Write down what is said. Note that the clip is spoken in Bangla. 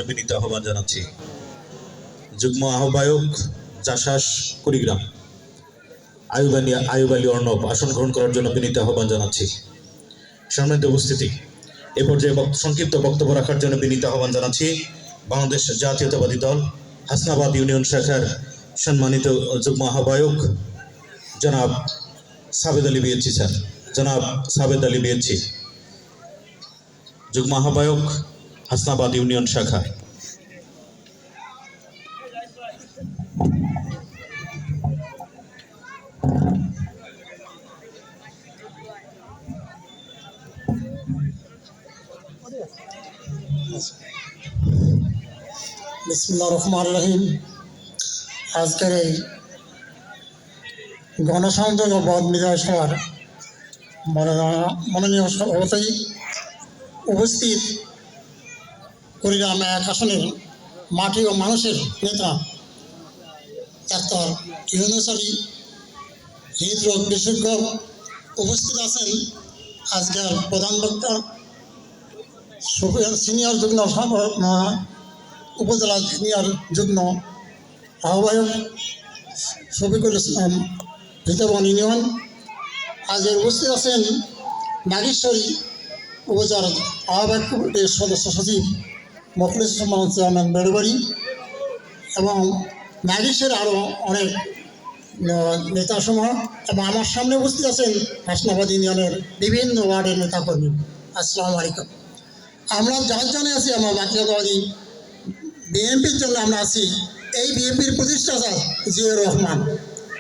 বিনীত আহ্বান জানাচ্ছি। যুগ্ম আহ্বায়ক জাসাস কুড়িগ্রাম আয়ুব আলী অর্ণব আসন গ্রহণ করার জন্য বিনীত আহ্বান জানাচ্ছি। সম্মানিত উপস্থিতি, এ পর্যায়ে সংক্ষিপ্ত বক্তব্য রাখার জন্য বিনীত আহ্বান জানাচ্ছি বাংলাদেশ জাতীয়তাবাদী দল হাসনাবাদ ইউনিয়ন শাখার সম্মানিত যুগ্ম আহ্বায়ক জনাব সাবেদ আলী বিএচি স্যার। জনাব সাবেদ আলী বিএচি, যুগ্ম আহ্বায়ক হাসনাবাদ ইউনিয়ন শাখা। বিসমিল্লাহির রহমানির রহিম। আজকের এই গণসংযোগ ও বদ বিজয় সভার মাননীয় সভাপতি উপস্থিত কুড়িগ্রাম এক আসনের মাটি ও মানুষের নেতা ডাক্তার ইউনুস আলী হৃদরোগ বিশেষজ্ঞ উপস্থিত আছেন। আজকের প্রধান বক্তা সিনিয়র যুগ্ম উপজেলা সিনিয়র যুগ্ম আহ্বায়ক শফিকুল ইসলাম ভিতবন ইউনিয়ন। আজকের উপস্থিত আছেন নাগেশ্বরী উপজেলার আহ্বায়ক কমিটির সদস্য সচিব মখলিস চেয়ারম্যান বেড়বাড়ি এবং নাগেশ্বরী আরও অনেক নেতাসমূহ, এবং আমার সামনে উপস্থিত আছেন হাসনাবাদ ইউনিয়নের বিভিন্ন ওয়ার্ডের নেতাকর্মী। আসসালামু আলাইকুম। আমরা যার জন্য আছি, আমরা জাতীয়তাবাদী বিএনপির জন্য আমরা আছি। এই বিএনপির প্রতিষ্ঠাতা জিয়াউর রহমান।